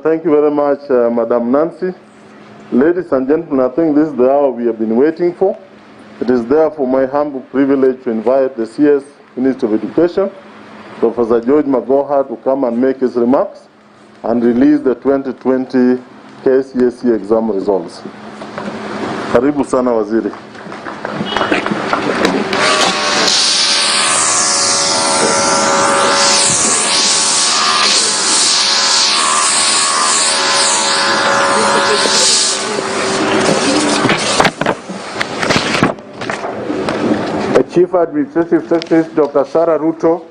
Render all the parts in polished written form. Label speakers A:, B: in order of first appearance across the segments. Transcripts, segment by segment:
A: Thank you very much, Madam Nancy. Ladies and gentlemen, I think this is the hour we have been waiting for. It is therefore my humble privilege to invite the CS Minister of Education, Professor George Magoha, to come and make his remarks and release the 2020 KCSE exam results. Karibu sana waziri.
B: Chief Administrative Secretaries Dr. Sarah Ruto,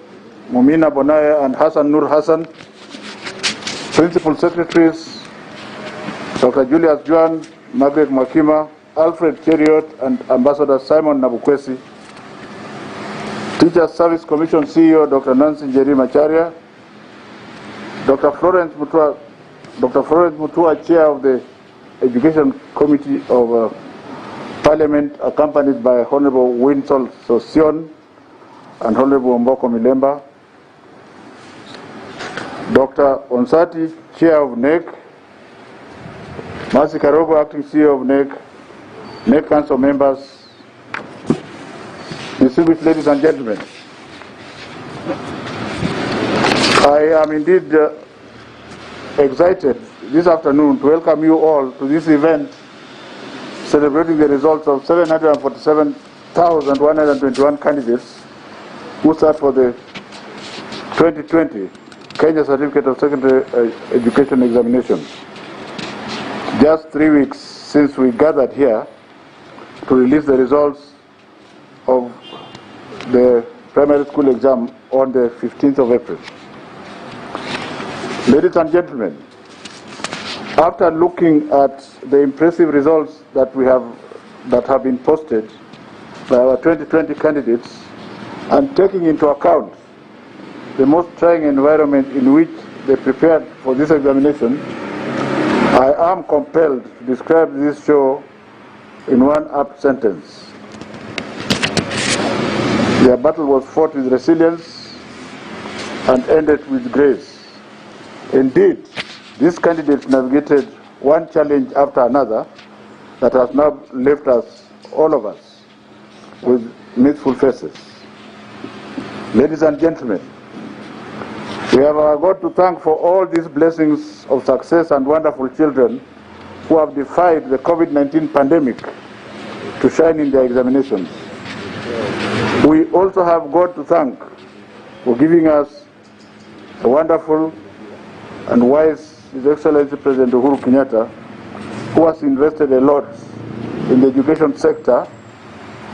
B: Mumina Bonaya and Hassan Nur Hassan, Principal Secretaries Dr. Julius Juan, Margaret Mwakima, Alfred Cheriot and Ambassador Simon Nabukwesi, Teachers Service Commission CEO Dr. Nancy Njeri Macharia, Dr. Florence Mutua, Chair of the Education Committee of Parliament, accompanied by Honorable Winsol Sosion and Honorable Mboko Milemba, Dr. Onsati, Chair of NEC, Mercy Karogo, Acting CEO of NEC Council members, distinguished ladies and gentlemen. I am indeed excited this afternoon to welcome you all to this event celebrating the results of 747,121 candidates who sat for the 2020 Kenya Certificate of Secondary Education Examinations. Just 3 weeks since we gathered here to release the results of the primary school exam on the 15th of April. Ladies and gentlemen, after looking at the impressive results that have been posted by our 2020 candidates and taking into account the most trying environment in which they prepared for this examination, I am compelled to describe this show in one apt sentence. Their battle was fought with resilience and ended with grace. Indeed, these candidates navigated one challenge after another that has now left us, all of us, with mirthful faces. Ladies and gentlemen, we have our God to thank for all these blessings of success and wonderful children who have defied the COVID-19 pandemic to shine in their examinations. We also have God to thank for giving us a wonderful and wise His Excellency President Uhuru Kenyatta, who has invested a lot in the education sector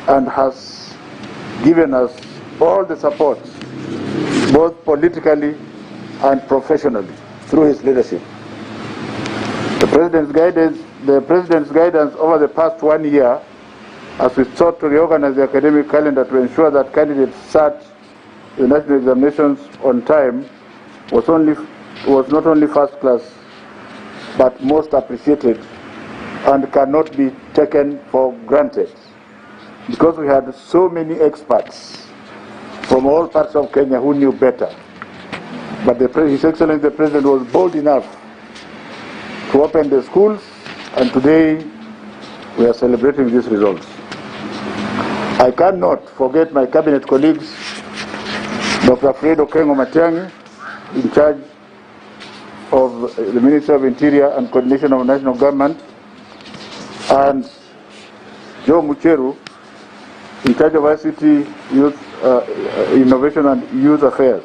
B: and has given us all the support, both politically and professionally, through his leadership. The President's guidance over the past 1 year, as we sought to reorganize the academic calendar to ensure that candidates sat the national examinations on time, was not only first class, but most appreciated and cannot be taken for granted, because we had so many experts from all parts of Kenya who knew better. But His Excellency the President was bold enough to open the schools, and today we are celebrating these results. I cannot forget my cabinet colleagues, Dr. Fred Okengo Matiang'i, in charge of the Ministry of Interior and Coordination of National Government, and Joe Mucheru, in charge of ICT, Youth Innovation and Youth Affairs.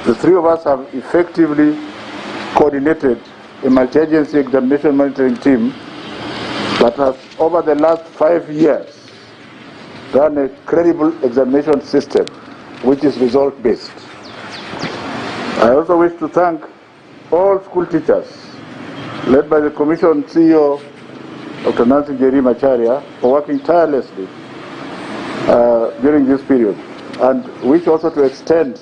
B: The three of us have effectively coordinated a multi-agency examination monitoring team that has, over the last 5 years, run a credible examination system which is result-based. I also wish to thank all school teachers, led by the Commission CEO, Dr. Nancy Njeri Macharia, for working tirelessly during this period, and wish also to extend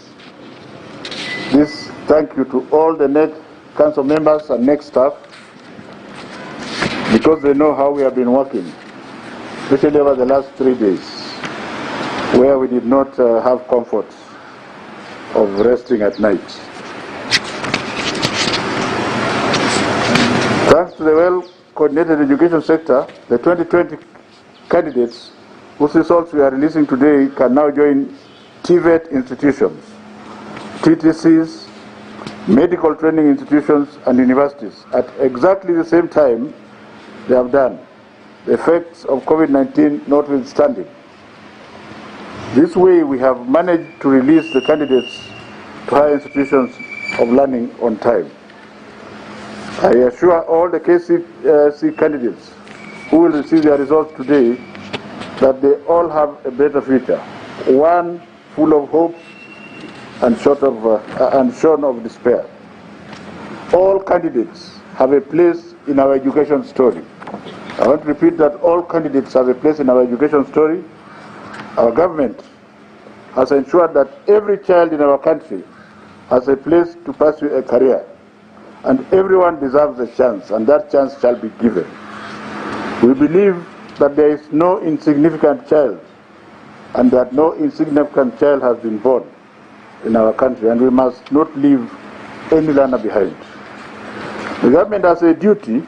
B: this thank you to all the NEC Council members and NEC staff, because they know how we have been working, especially over the last 3 days, where we did not have comfort of resting at night. Thanks to the well-coordinated education sector, the 2020 candidates whose results we are releasing today can now join TVET institutions, TTCs, medical training institutions and universities at exactly the same time they have done, the effects of COVID-19 notwithstanding. This way we have managed to release the candidates to higher institutions of learning on time. I assure all the KCSE candidates who will receive their results today that they all have a better future, one full of hope and shorn of despair. All candidates have a place in our education story. I want to repeat that all candidates have a place in our education story. Our government has ensured that every child in our country has a place to pursue a career, and everyone deserves a chance, and that chance shall be given. We believe that there is no insignificant child, and that no insignificant child has been born in our country, and we must not leave any learner behind. The government has a duty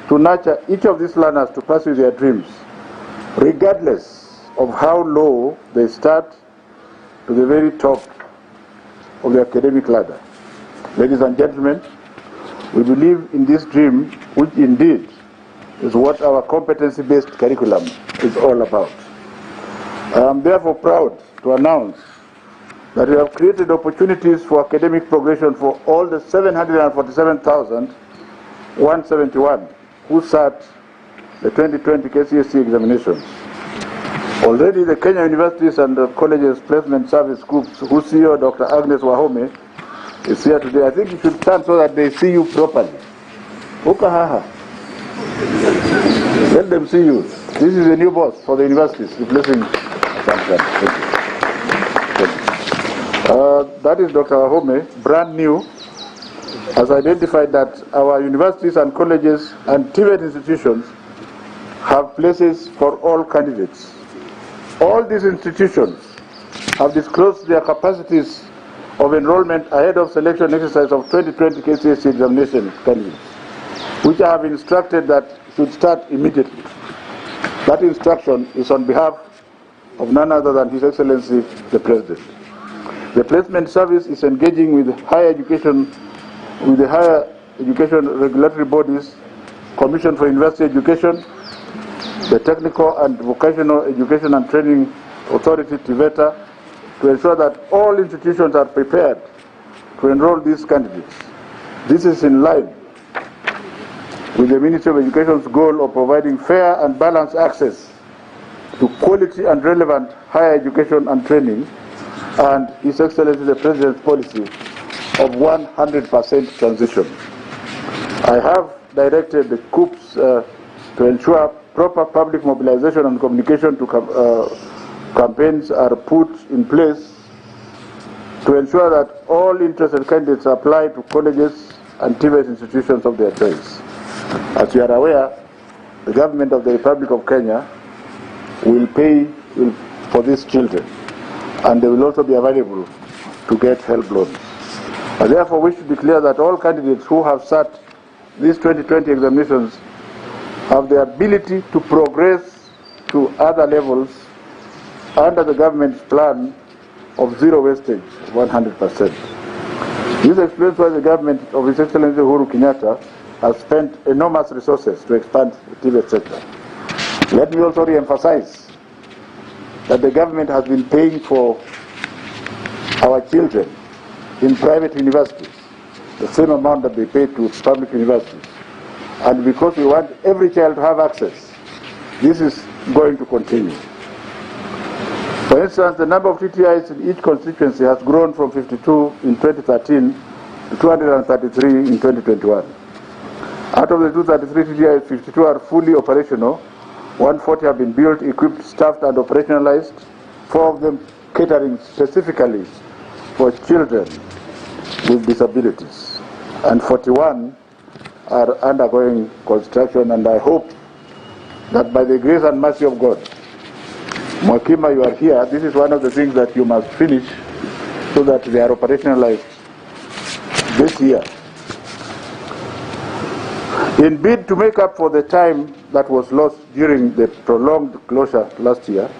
B: to nurture each of these learners to pursue their dreams, regardless of how low they start to the very top of the academic ladder. Ladies and gentlemen, we believe in this dream, which indeed is what our competency-based curriculum is all about. I am therefore proud to announce that we have created opportunities for academic progression for all the 747,171 who sat the 2020 KCSE examinations. Already the Kenya Universities and the Colleges Placement Service Groups, whose CEO, Dr. Agnes Wahome, is here today. I think you should stand so that they see you properly. Ukahaha. Let them see you. This is a new boss for the universities, replacing that is Dr. Wahome, brand new, has identified that our universities and colleges and TVET institutions have places for all candidates. All these institutions have disclosed their capacities of enrollment ahead of selection exercise of 2020 KCSE examination candidates, which I have instructed that should start immediately. That instruction is on behalf of none other than His Excellency the President. The placement service is engaging with the higher education regulatory bodies, Commission for University Education, the Technical and Vocational Education and Training Authority, TVETA, to ensure that all institutions are prepared to enroll these candidates. This is in line with the Ministry of Education's goal of providing fair and balanced access to quality and relevant higher education and training, and His Excellency the President's policy of 100% transition. I have directed the COOPs to ensure proper public mobilization and communication to campaigns are put in place to ensure that all interested candidates apply to colleges and TVET institutions of their choice. As you are aware, the government of the Republic of Kenya will pay for these children, and they will also be available to get help loans. I therefore wish to declare that all candidates who have sat these 2020 examinations have the ability to progress to other levels under the government's plan of zero wastage, 100%. This explains why the government of His Excellency Uhuru Kenyatta has spent enormous resources to expand the TVET sector. Let me also re-emphasize that the government has been paying for our children in private universities the same amount that they pay to public universities. And because we want every child to have access, this is going to continue. For instance, the number of TTIs in each constituency has grown from 52 in 2013 to 233 in 2021. Out of the 233 TTIs, 52 are fully operational, 140 have been built, equipped, staffed and operationalized, 4 of them catering specifically for children with disabilities, and 41 are undergoing construction, and I hope that by the grace and mercy of God, Mwakima, you are here, this is one of the things that you must finish so that they are operationalized this year. In bid to make up for the time that was lost during the prolonged closure last year,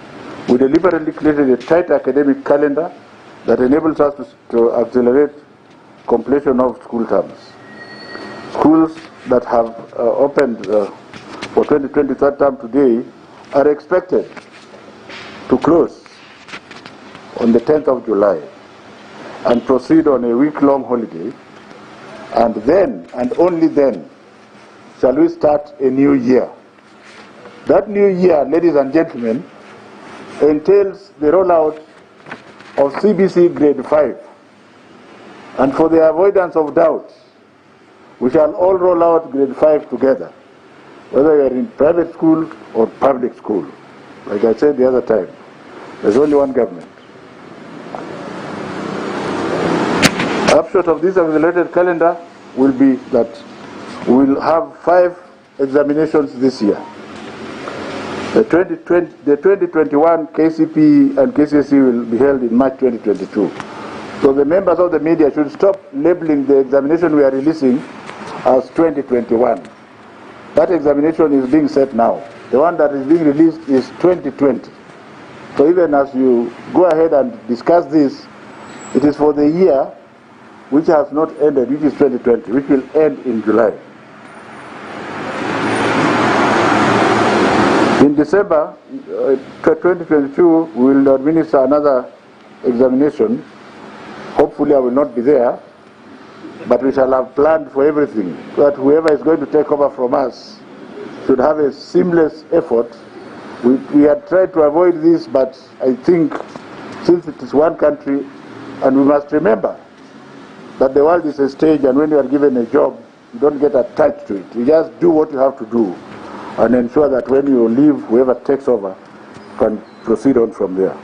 B: we deliberately created a tight academic calendar that enables us to accelerate completion of school terms. Schools that have opened for 2023 term today are expected to close on the 10th of July and proceed on a week-long holiday, and then, and only then, shall we start a new year. That new year, ladies and gentlemen, entails the rollout of CBC Grade 5. And for the avoidance of doubt, we shall all roll out Grade 5 together, whether you are in private school or public school. Like I said the other time, there's only one government. Upshot of this accelerated calendar will be that we will have 5 examinations this year. The 2021 KCPE and KCSE will be held in March 2022. So the members of the media should stop labeling the examination we are releasing as 2021. That examination is being set now. The one that is being released is 2020. So even as you go ahead and discuss this, it is for the year which has not ended, which is 2020, which will end in July. In December 2022, we will administer another examination. Hopefully I will not be there, but we shall have planned for everything, so that whoever is going to take over from us should have a seamless effort. We had tried to avoid this, but I think since it is one country, and we must remember that the world is a stage, and when you are given a job, you don't get attached to it. You just do what you have to do and ensure that when you leave, whoever takes over can proceed on from there.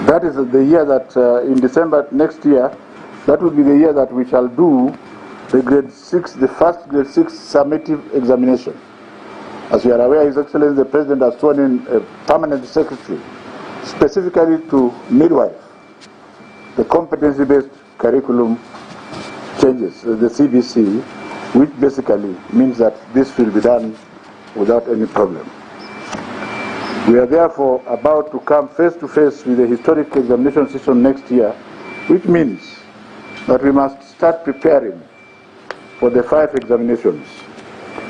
B: That is the year that in December next year, that will be the year that we shall do the grade 6, the first grade 6 summative examination. As you are aware, His Excellency the President has sworn in a permanent secretary specifically to midwife the competency-based curriculum changes, the CBC, which basically means that this will be done without any problem. We are therefore about to come face to face with the historic examination session next year, which means that we must start preparing for the 5 examinations.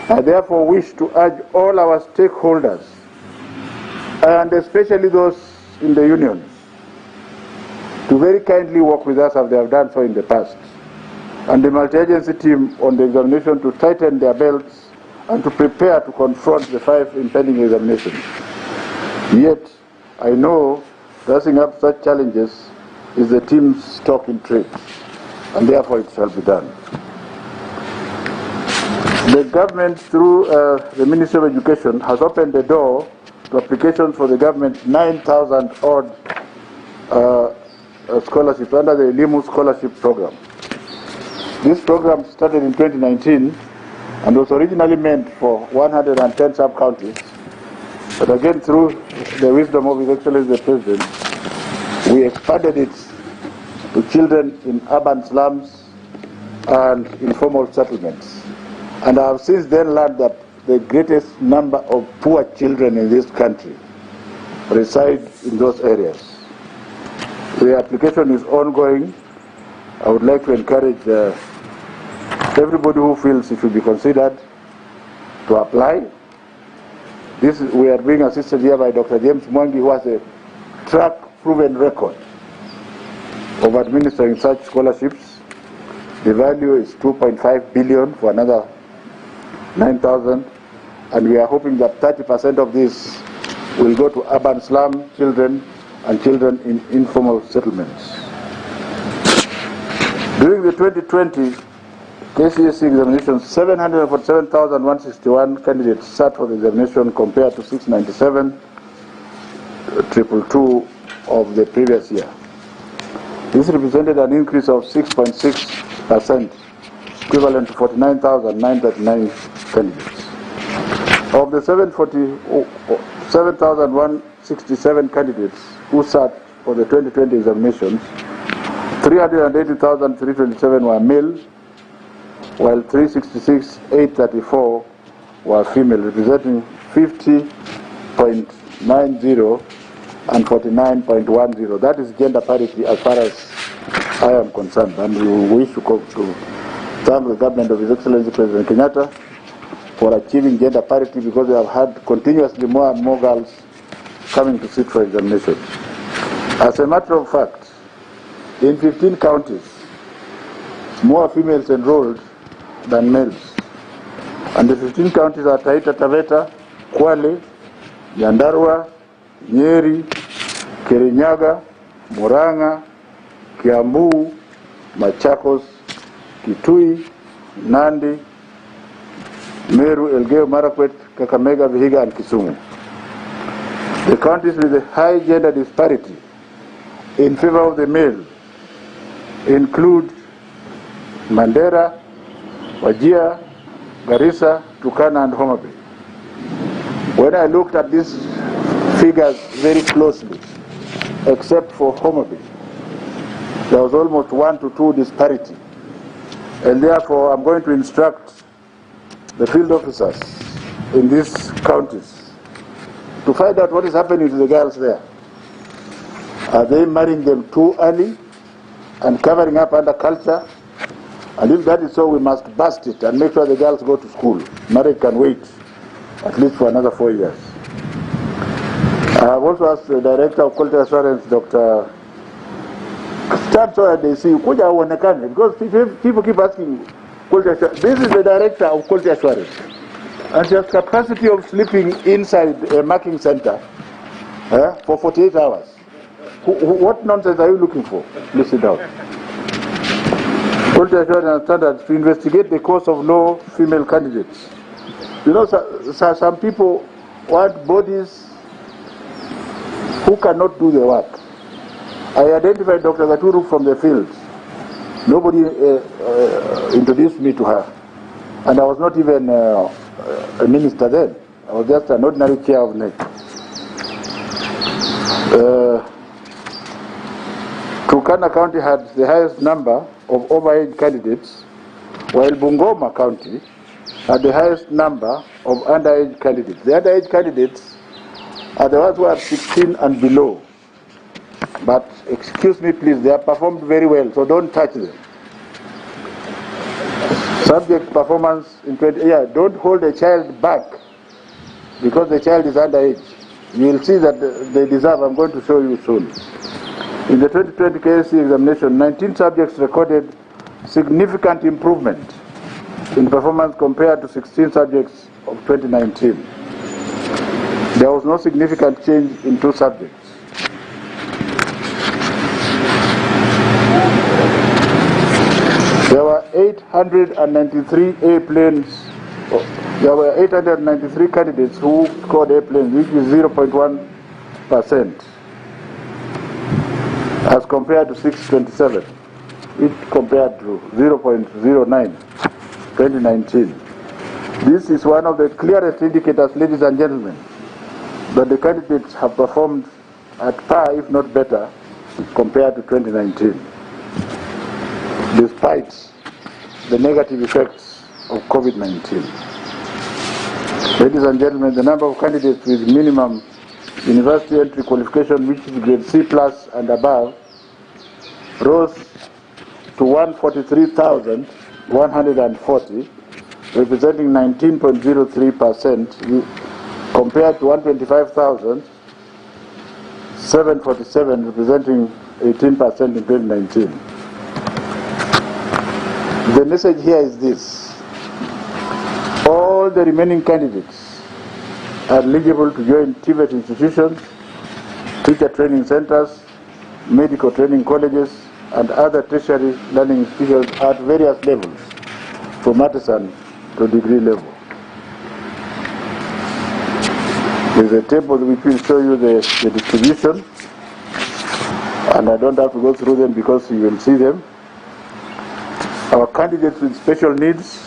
B: I therefore wish to urge all our stakeholders, and especially those in the unions, to very kindly work with us as they have done so in the past, and the multi-agency team on the examination to tighten their belts and to prepare to confront the 5 impending examinations. Yet, I know dressing up such challenges is the team's stock in trade, and therefore it shall be done. The government, through the Ministry of Education, has opened the door to applications for the government 9,000 odd scholarships under the Elimu Scholarship Program. This program started in 2019 and was originally meant for 110 sub-counties, but again through the wisdom of His Excellency the President, we expanded it to children in urban slums and informal settlements. And I have since then learned that the greatest number of poor children in this country reside in those areas. The application is ongoing. I would like to encourage everybody who feels it should be considered to apply. We are being assisted here by Dr. James Mwangi, who has a track-proven record of administering such scholarships. The value is 2.5 billion for another 9,000, and we are hoping that 30% of this will go to urban slum children and children in informal settlements. During the 2020 KCSE examinations, 747,161 candidates sat for the examination compared to 697,222 of the previous year. This represented an increase of 6.6%, equivalent to 49,939 candidates. Of the 7,167 candidates who sat for the 2020 examinations, 380,327 were male, while 366,834 were female, representing 50.90 and 49.10. That is gender parity as far as I am concerned, and we wish to thank the government of His Excellency President Kenyatta for achieving gender parity, because they have had continuously more and more girls coming to sit for examination. As a matter of fact, in 15 counties, more females enrolled than males. And the 15 counties are Taita Taveta, Kwale, Nyandarua, Nyeri, Kirinyaga, Murang'a, Kiambu, Machakos, Kitui, Nandi, Meru, Elgeyo, Marakwet, Kakamega, Vihiga, and Kisumu. The counties with a high gender disparity in favor of the male include Mandera, Wajir, Garissa, Turkana, and Homa Bay. When I looked at these figures very closely, except for Homa Bay, there was almost 1 to 2 disparity. And therefore, I'm going to instruct the field officers in these counties to find out what is happening to the girls there. Are they marrying them too early and covering up under culture? And if that is so, we must bust it and make sure the girls go to school. Marriage can wait at least for another 4 years. I have also asked the Director of Quality Assurance, Dr. Start so that they see, because people keep asking, quality assurance. This is the Director of Quality Assurance, and she has capacity of sleeping inside a marking center for 48 hours. What nonsense are you looking for? Please sit down. Quality assurance and standards to investigate the cause of low female candidates. You know, some people want bodies who cannot do the work. I identified Dr. Gaturu from the field. Nobody introduced me to her. And I was not even a minister then. I was just an ordinary chair of NEC. Turkana County had the highest number of overage candidates, while Bungoma County had the highest number of underage candidates. The underage candidates are the ones who are 16 and below. But excuse me please, they have performed very well, so don't touch them. Subject performance in 20, don't hold a child back because the child is underage. You will see that they deserve, I'm going to show you soon. In the 2020 KCSE examination, 19 subjects recorded significant improvement in performance compared to 16 subjects of 2019. There was no significant change in 2 subjects. There were 893 A-planes. There were 893 candidates who scored A-planes, which is 0.1%, as compared to 627, which compared to 0.09, 2019. This is one of the clearest indicators, ladies and gentlemen, that the candidates have performed at par, if not better, compared to 2019, despite the negative effects of COVID-19. Ladies and gentlemen, the number of candidates with minimum university entry qualification, which is grade C+ and above, rose to 143,140, representing 19.03%, compared to 125,747, representing 18% in 2019. The message here is this: all the remaining candidates are eligible to join TVET institutions, teacher training centers, medical training colleges, and other tertiary learning institutions at various levels, from artisan to degree level. There is a table which will show you the distribution, and I don't have to go through them because you will see them. Our candidates with special needs,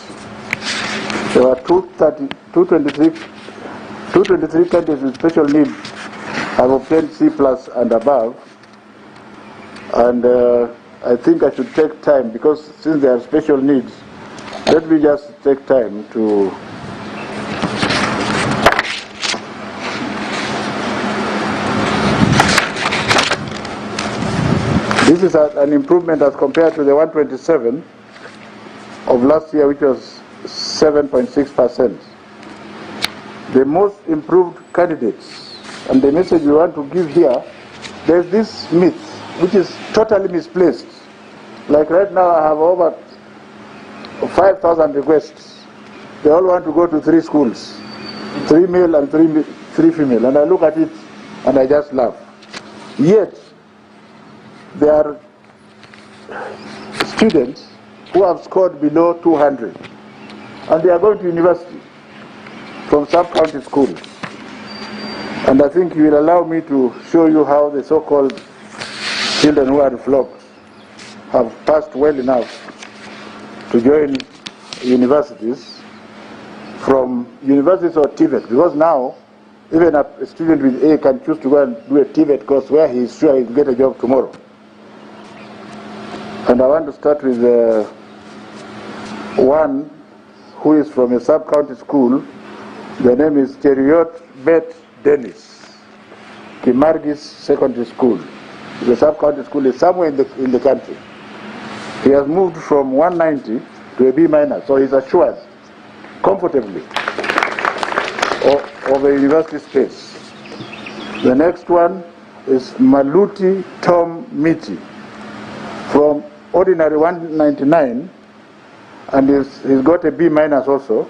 B: there were 223 candidates with special needs have obtained C+ and above. And I think I should take time, because since they have special needs, Let me just take time to this is an improvement as compared to the 127 of last year, which was 7.6%. The most improved candidates, and the message we want to give here, there's this myth which is totally misplaced. Like right now I have over 5,000 requests. They all want to go to 3 schools, 3 male and 3 female, and I look at it and I just laugh. Yet there are students who have scored below 200 and they are going to university from sub-county schools. And I think you will allow me to show you how the so-called children who are flocked have passed well enough to join universities from universities or TVET, because now even a student with A can choose to go and do a TVET course where he is sure he will get a job tomorrow. And I want to start with one who is from a sub-county school. The name is Cheriot Bet Dennis, Kimargis Secondary School. The sub-county school is somewhere in the country. He has moved from 190 to a B minus, so he's assured comfortably of a university space. The next one is Maluti Tom Miti from ordinary 199, and he's got a B minus also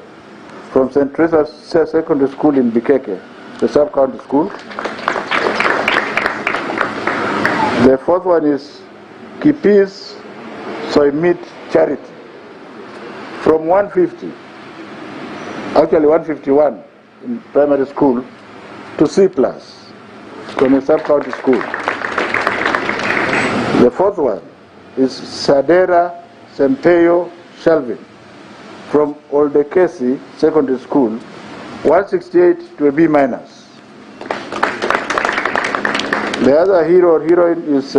B: from St. Teresa's Secondary School in Bikeke, the sub-county school. The fourth one is Kipis Soimit Charity from 150, actually 151 in primary school, to C plus from a sub-county school. The fourth one is Sadera Sempeyo Shelvin from Oldekesi Secondary School, 168 to a B minus. The other hero or heroine is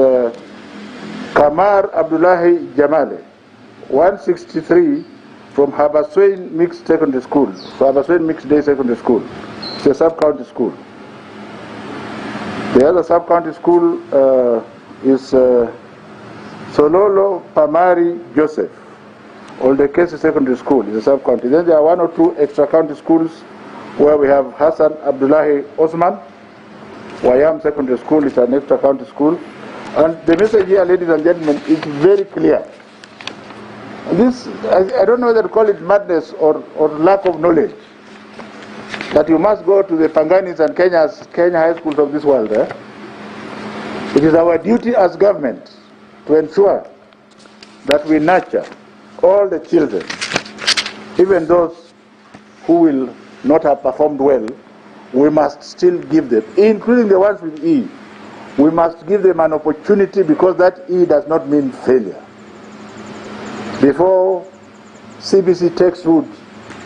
B: Kamar Abdullahi Jamale, 163 from Habaswein Mixed Secondary School, Habaswein Mixed Day Secondary School. It's a sub-county school. The other sub-county school is Sololo Pamari Joseph, Oldekesi Secondary School, is a sub-county. Then there are 1 or 2 extra-county schools where we have Hassan Abdullahi Osman, Wayam Secondary School is an extra-county school. And the message here, ladies and gentlemen, is very clear. This, I don't know whether to call it madness or lack of knowledge, that you must go to the Panganis and Kenya high schools of this world. It is our duty as government to ensure that we nurture all the children, even those who will not have performed well. We must still give them, including the ones with E, we must give them an opportunity, because that E does not mean failure. Before CBC takes root,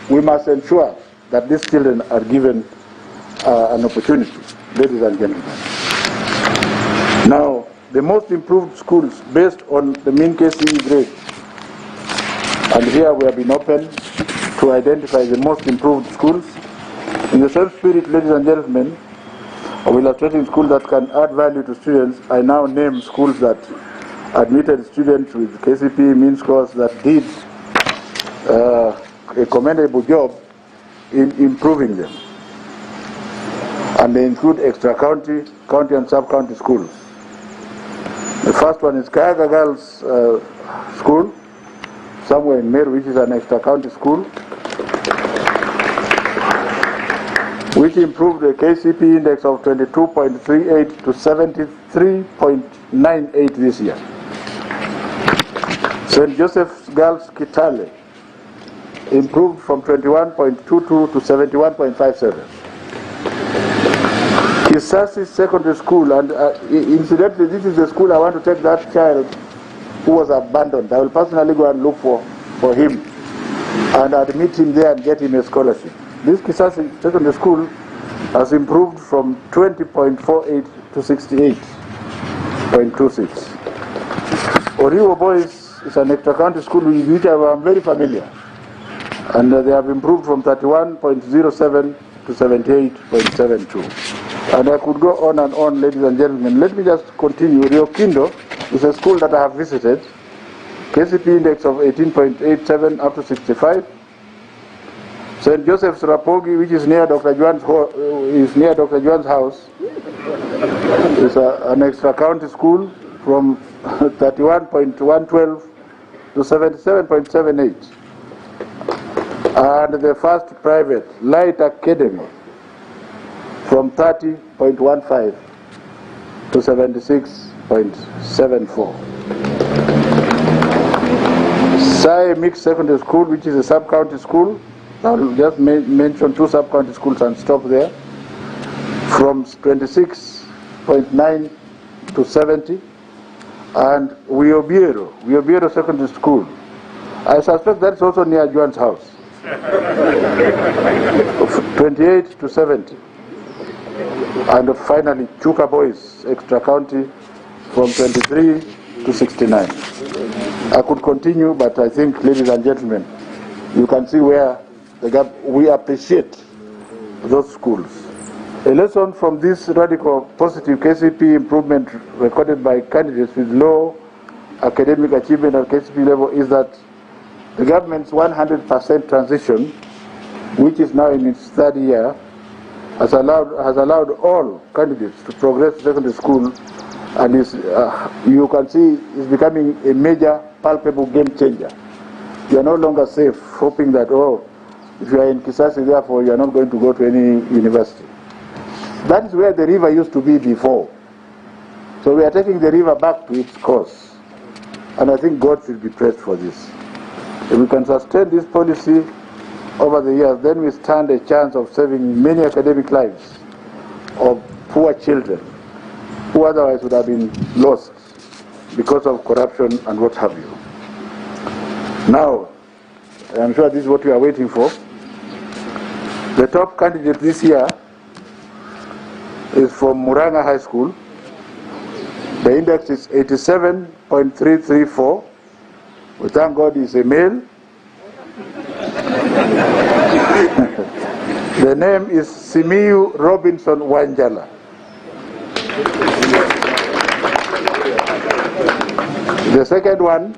B: we must ensure that these children are given an opportunity, ladies and gentlemen. Now, the most improved schools based on the mean KCSE grade, and here we have been open to identify the most improved schools. In the same spirit, ladies and gentlemen, of illustrating schools that can add value to students, I now name schools that admitted students with KCPE mean scores that did a commendable job in improving them. And they include extra-county, county and sub-county schools. The first one is Kayaga Girls School, somewhere in Meru, which is an extra-county school, which improved the KCP index of 22.38 to 73.98 this year. St. Joseph's Girls Kitale improved from 21.22 to 71.57. Kisii Secondary School, and incidentally, this is the school I want to take that child who was abandoned. I will personally go and look for him and admit him there and get him a scholarship. This Kisii Secondary School has improved from 20.48 to 68.26. Oriwo Boys is an extra-county school with which I am very familiar. And they have improved from 31.07 to 78.72. And I could go on and on, ladies and gentlemen. Let me just continue. Rio Kindo is a school that I have visited. KCP index of 18.87 up to 65. St. Joseph's Rapogi, which is near Dr. Juan's house, is an extra county school from 31.112 to 77.78. And the first private, Light Academy, from 30.15 to 76.74. Sai Mixed Secondary School, which is a sub-county school. I'll just mention two sub-county schools and stop there. From 26.9 to 70. And Uiobiero Secondary School. I suspect that's also near Juan's house. 28 to 70. And finally, Chuka Boys, extra county, from 23 to 69. I could continue, but I think, ladies and gentlemen, you can see where the gap. We appreciate those schools. A lesson from this radical positive KCP improvement recorded by candidates with low academic achievement at KCP level is that the government's 100% transition, which is now in its third year, has allowed all candidates to progress to secondary school, and is, you can see, is becoming a major, palpable game changer. You are no longer safe, hoping that, oh, if you are in Kisii, therefore you are not going to go to any university. That is where the river used to be before. So we are taking the river back to its course. And I think God should be praised for this. If we can sustain this policy over the years, then we stand a chance of saving many academic lives of poor children who otherwise would have been lost because of corruption and what have you. Now, I'm sure this is what we are waiting for. The top candidate this year is from Murang'a High School. The index is 87.334. We thank God he's a male. The name is Simiyu Robinson Wanjala. The second one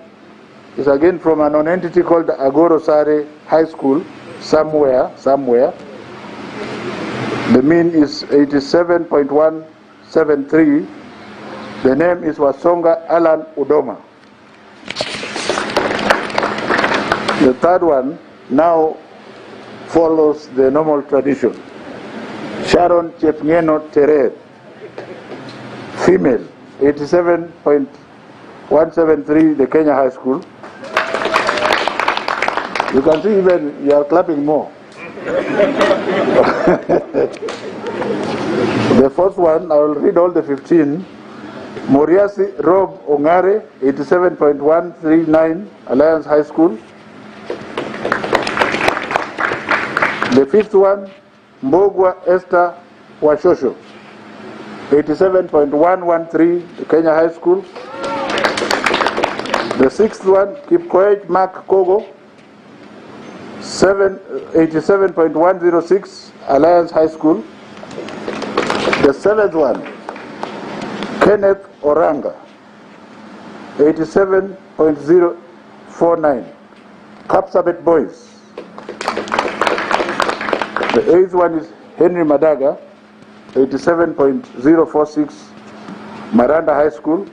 B: is again from an non-entity called Agoro Sare High School, somewhere. The mean is 87.173. The name is Wasonga Alan Udoma. The third one now follows the normal tradition. Sharon Chepngeno Terer, female, 87.173, the Kenya High School. You can see even you are clapping more. The first one, I will read all the 15. Moriasi Rob Ongare, 87.139, Alliance High School. The fifth one, Mbogwa Esther Washosho, 87.113, the Kenya High School. The sixth one, Kipkoech Mark Kogo, 87.106, Alliance High School. The seventh one, Kenneth Oranga, 87.049, Kapsabet Boys. The eighth one is Henry Madaga, 87.046, Maranda High School.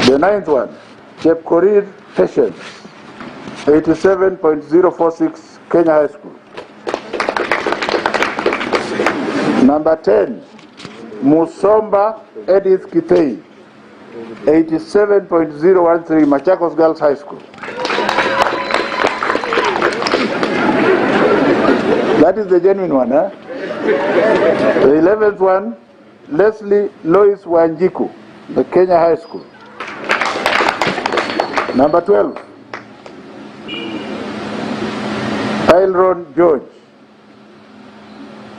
B: The ninth one, Chepkorir Patience, 87.046, Kenya High School. Number 10, Musomba Edith Kitei, 87.013, Machakos Girls High School. That is the genuine one, huh? The 11th one, Leslie Lois Wanjiku, the Kenya High School. Number 12, Ilron George,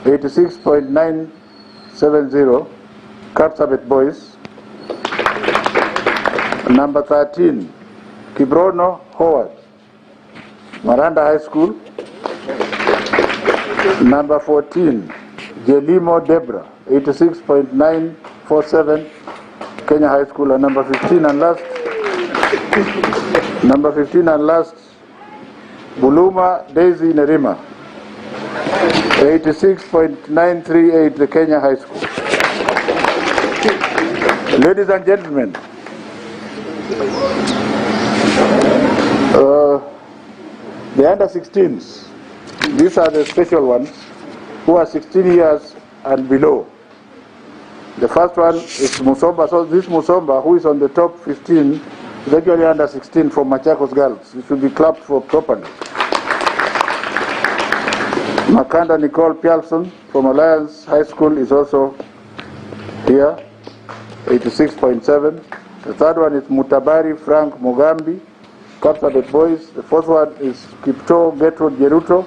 B: 86.970, Kapsabet Boys. Number 13, Kibrono Howard, Maranda High School. Number 14, Jelimo Debra, 86.947, Kenya High School. And number 15 and last, Buluma Daisy Nerima, 86.938, the Kenya High School. Ladies and gentlemen, the under-16s, these are the special ones who are 16 years and below. The first one is Musomba. So this Musomba, who is on the top 15, is actually under 16 from Machakos Girls. It should be clapped for properly. Makanda Nicole Pialson from Alliance High School is also here, 86.7. The third one is Mutabari Frank Mugambi, Kapsabet Boys. The fourth one is Kipto Gertrude Jeruto,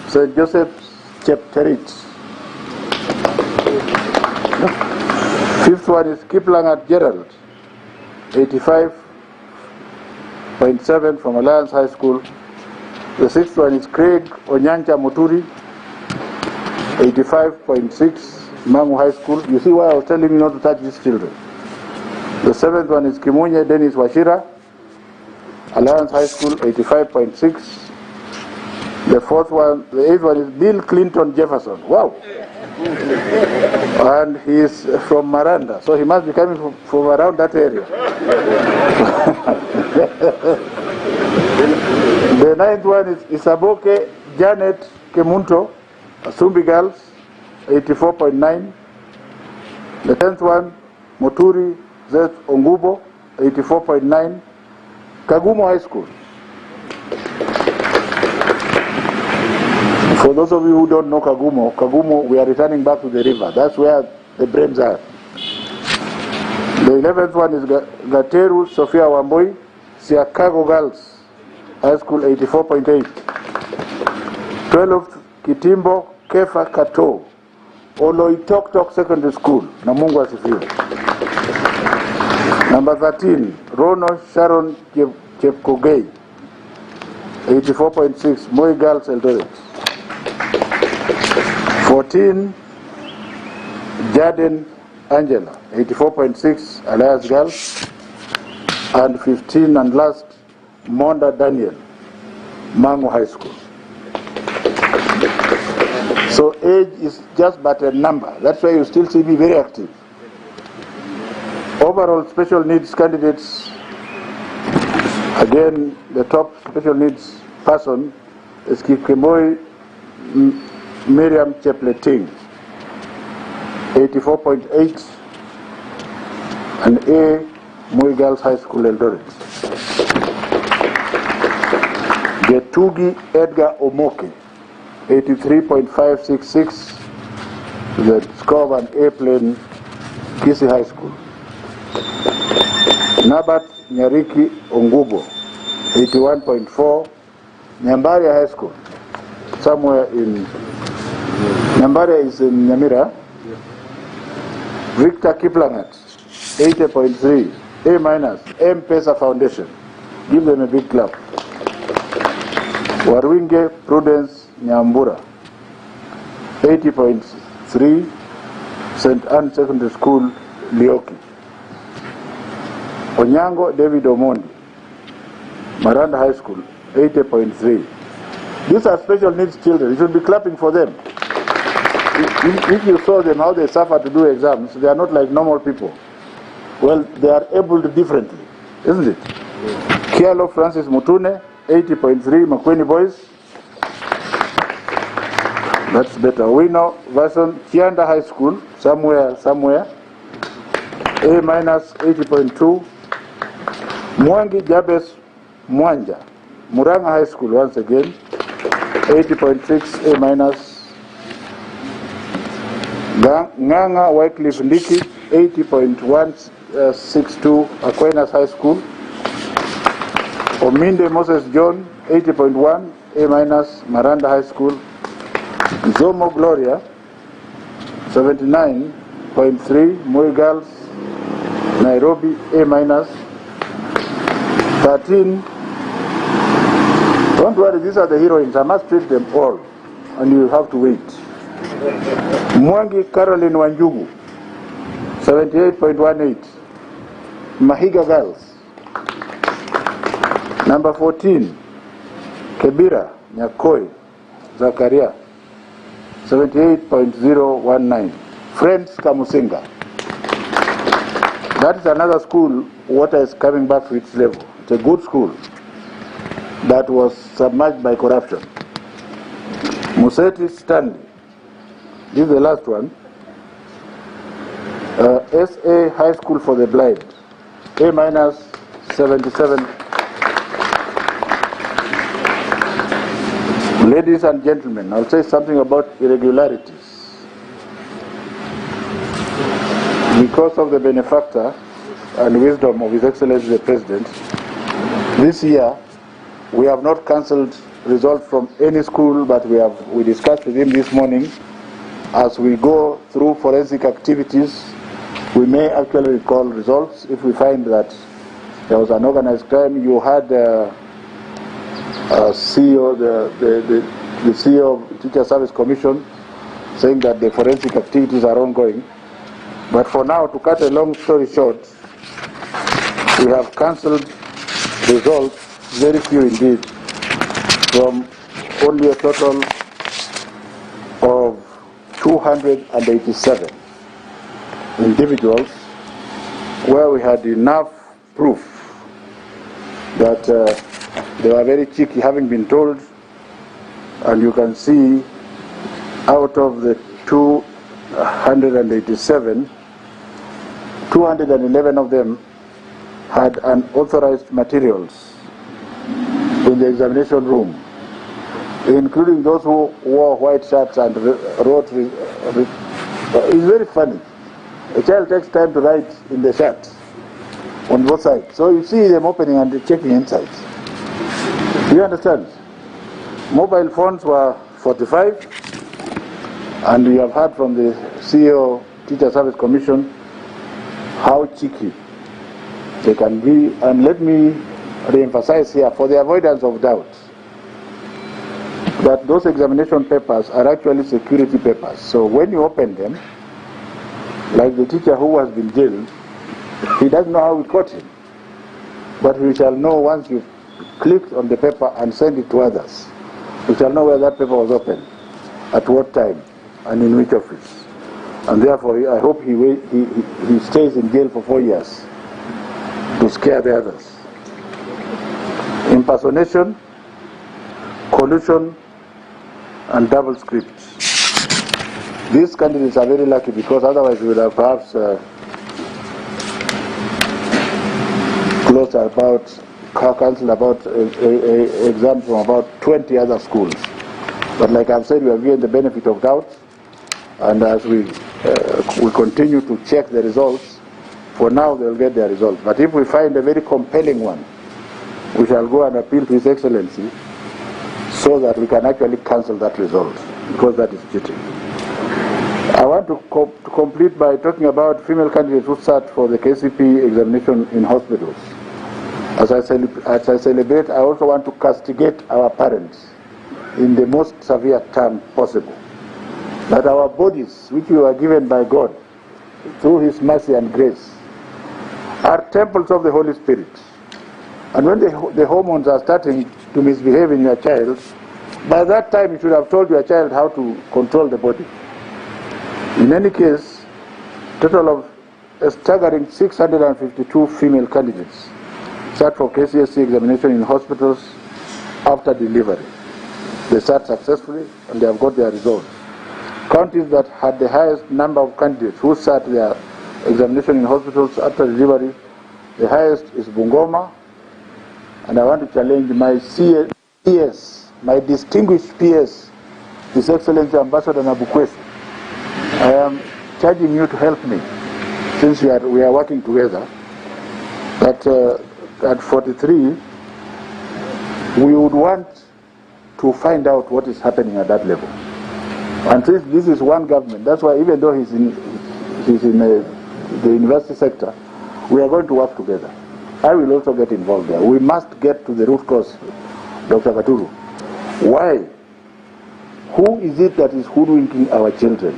B: St. Joseph's Chepterit. Fifth one is Kiplangat Gerald, 85.7 from Alliance High School. The sixth one is Craig Onyancha Muturi, 85.6, Mangu High School. You see why I was telling you not to touch these children. The seventh one is Kimunye Dennis Washira, Alliance High School, 85.6. The eighth one is Bill Clinton Jefferson. Wow. And he is from Maranda, so he must be coming from around that area. The ninth one is Isaboke Janet Kemunto, Asumbi Girls, 84.9. The 10th one, Moturi Zeth Ongubo, 84.9. Kagumo High School. For those of you who don't know Kagumo, we are returning back to the river. That's where the brains are. The 11th one is Gateru Sophia Wamboi, Siakago Girls High School, 84.8. 12th, Kitimbo Kefa Kato, Oloitoktok Secondary School, Namungu Asifiwe. Number 13, Rono Sharon Chepkogei, 84.6, Moi Girls Eldoret. 14, Jaden Angela, 84.6, Alliance Girls. And 15 and last, Monda Daniel, Mangu High School. So age is just but a number. That's why you still see me very active. Overall special needs candidates, again, the top special needs person is Kikemoi Miriam Chepleting, 84.8, and A, Moi Girls High School Eldoret. Getugi Edgar Omoke, 83.566, the score of an A-plane, Kisii High School. Nabat Nyariki Ongubo, 81.4, Nyambaria High School, somewhere in, Nyambaria is in Nyamira. Victor Kiplangat, 80.3, A-, M-Pesa Foundation. Give them a big clap. Warwinge Prudence Nyambura, 80.3, St. Anne Secondary School, Lioki. Onyango David Omondi, Maranda High School, 80.3. These are special needs children. You should be clapping for them. If you saw them, how they suffer to do exams, they are not like normal people. Well, they are able to differently, isn't it? Kialo Francis Mutune, 80.3, Makweni Boys. That's better. We know version Chianda High School, somewhere. A-, 80.2. Mwangi Jabes Mwanja, Murang'a High School once again, 80.6, A-. Nganga Wycliffe Ndiki, 80.162, Aquinas High School. Ominde Moses John, 80.1, A-, Maranda High School. Zomo Gloria, 79.3, Moi Girls, Nairobi, A-. 13, Don't worry, these are the heroines. I must treat them all, and you have to wait. Mwangi Caroline Wanjugu, 78.18. Mahiga Girls. Number 14, Kebira Nyakoi Zakaria, 78.019. Friends Kamusinga. That is another school, water is coming back to its level. It's a good school that was submerged by corruption. Museti Stanley. This is the last one. SA High School for the Blind. A minus 77. Ladies and gentlemen, I'll say something about irregularities. Because of the benefactor and wisdom of His Excellency the President, this year we have not cancelled results from any school, but we discussed with him this morning. As we go through forensic activities, we may actually recall results if we find that there was an organized crime. You had CEO, the CEO of the Teacher Service Commission saying that the forensic activities are ongoing. But for now, to cut a long story short, we have cancelled results, very few indeed, from only a total of 287 individuals where we had enough proof that they were very cheeky, having been told. And you can see out of the 287, 211 of them had unauthorized materials in the examination room, including those who wore white shirts and wrote. It's very funny. A child takes time to write in the shirt on both sides. So you see them opening and checking inside. Do you understand? Mobile phones were 45, and we have heard from the CEO, Teacher Service Commission, how cheeky they can be. And let me re-emphasize here, for the avoidance of doubt, that those examination papers are actually security papers. So when you open them, like the teacher who has been jailed, he doesn't know how we caught him. But we shall know once you've clicked on the paper and send it to others. We shall know where that paper was opened, at what time, and in which office. And therefore, I hope he stays in jail for 4 years to scare the others. Impersonation, collusion, and double scripts. These candidates are very lucky, because otherwise we would have perhaps closed about, cancelled about exams from about 20 other schools. But like I've said, we have given the benefit of doubt, and as we continue to check the results, for now they'll get their results. But if we find a very compelling one, we shall go and appeal to His Excellency so that we can actually cancel that result, because that is cheating. I want to complete by talking about female candidates who sat for the KCPE examination in hospitals. As I celebrate, I also want to castigate our parents in the most severe term possible. That our bodies, which we were given by God through His mercy and grace, are temples of the Holy Spirit. And when the hormones are starting to misbehave in your child, by that time you should have told your child how to control the body. In any case, total of a staggering 652 female candidates sat for KCSE examination in hospitals after delivery. They sat successfully and they have got their results. Counties that had the highest number of candidates who sat their examination in hospitals after delivery, the highest is Bungoma, and I want to challenge my PS, my distinguished PS, His Excellency Ambassador Nabukwesi. I am charging you to help me, since we are working together, that at 43, we would want to find out what is happening at that level. And since this is one government, that's why even though he's in the university sector, we are going to work together. I will also get involved there. We must get to the root cause Dr. Katuru, why? Who is it that is hoodwinking our children?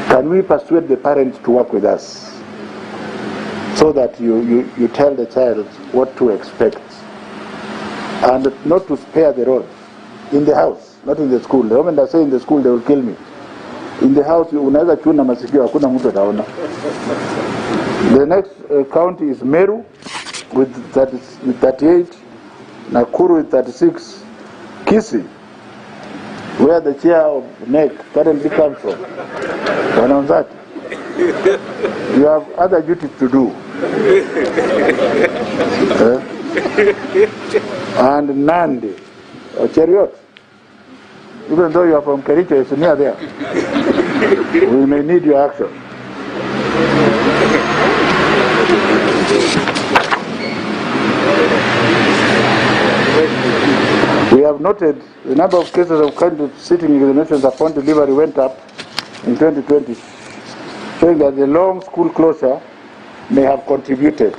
B: Can we persuade the parents to work with us so that you tell the child what to expect and not to spare the rod in the house, not in the school. The moment I say in the school, they will kill me. In the house, unaweza chuna masikio, hakuna mtu ataona. The next county is Meru with 38, Nakuru with 36, Kisii, where the chair of NEC currently comes from. You have other duties to do. And Nandi, or Chariot. Even though you are from Kericho, it's near there. We may need your action. We have noted the number of cases of candidates sitting examinations upon delivery went up in 2020, showing that the long school closure may have contributed.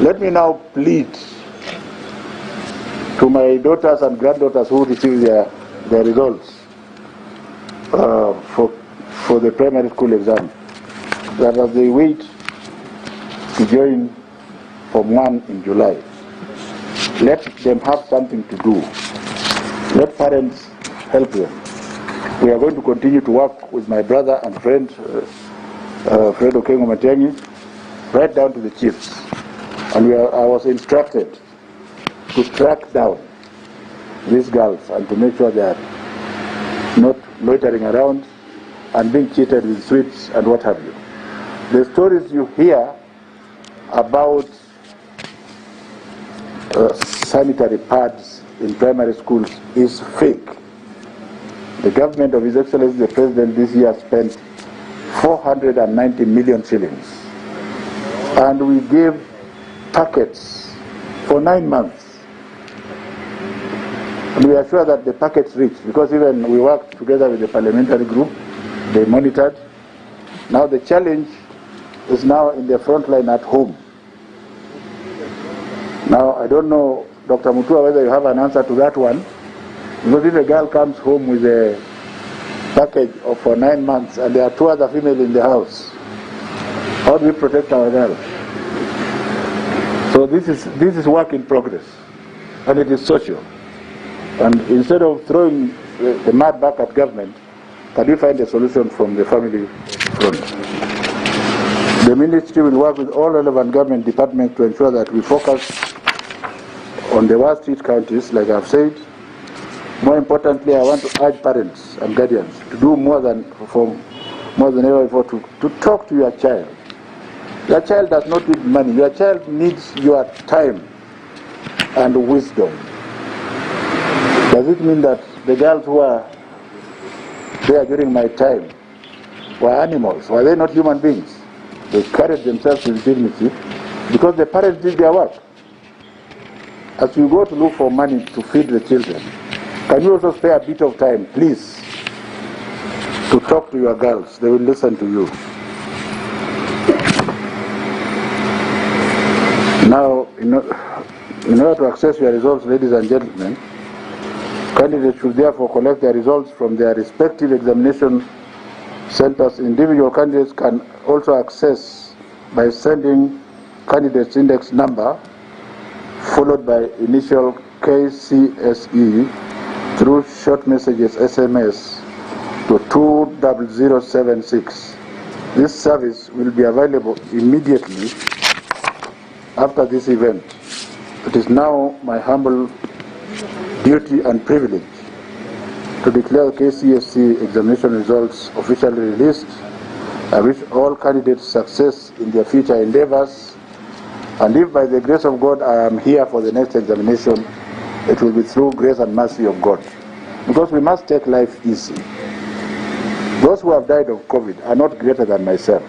B: Let me now plead to my daughters and granddaughters who receive their results for the primary school exam, that as they wait to join Form 1 in July, let them have something to do. Let parents help them. We are going to continue to work with my brother and friend, Fred Okengo Matengi, right down to the chiefs. And I was instructed to track down these girls and to make sure they are not loitering around and being cheated with sweets and what have you. The stories you hear about sanitary pads in primary schools is fake. The government of His Excellency the President this year spent 490 million shillings, and we gave packets for 9 months. And we are sure that the packets reached, because even we worked together with the parliamentary group, they monitored. Now the challenge is now in the front line at home. Now I don't know, Dr. Mutua, whether you have an answer to that one, because if a girl comes home with a package for 9 months and there are 2 other females in the house, how do we protect our girls? So this is work in progress, and it is social. And instead of throwing the mud back at government, can we find a solution from the family front? The ministry will work with all relevant government departments to ensure that we focus on the worst hit counties, like I've said. More importantly, I want to urge parents and guardians to do more than ever before to talk to your child. Your child does not need money. Your child needs your time and wisdom. Does it mean that the girls who are there during my time were animals? Were they not human beings? They carried themselves with dignity because the parents did their work. As you go to look for money to feed the children, can you also spare a bit of time, please, to talk to your girls? They will listen to you. Now, in order to access your results, ladies and gentlemen, candidates should therefore collect their results from their respective examination centers. Individual candidates can also access by sending candidate's index number followed by initial KCSE through short messages SMS to 20076. This service will be available immediately after this event. It is now my humble duty and privilege to declare the KCSE examination results officially released. I wish all candidates success in their future endeavors, and if by the grace of God I am here for the next examination, it will be through grace and mercy of God. Because we must take life easy. Those who have died of COVID are not greater than myself.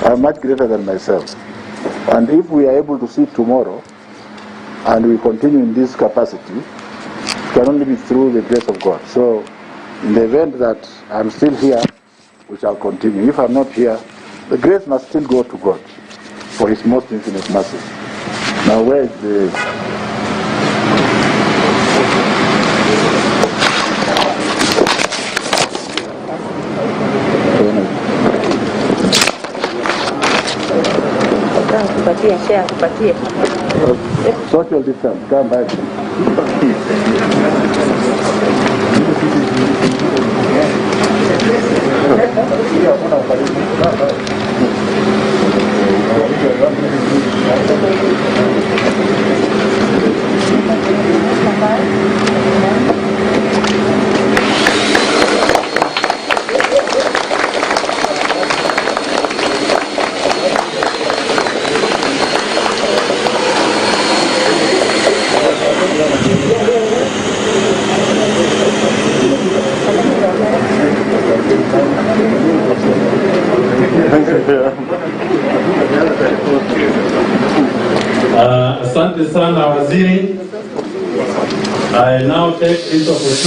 B: I am much greater than myself. And if we are able to see tomorrow, and we continue in this capacity, it can only be through the grace of God. So, in the event that I'm still here, we shall continue. If I'm not here, the grace must still go to God for His most infinite mercy. Now, where is the Social distance, come back.
C: Asante sana waziri. I now take this opportunity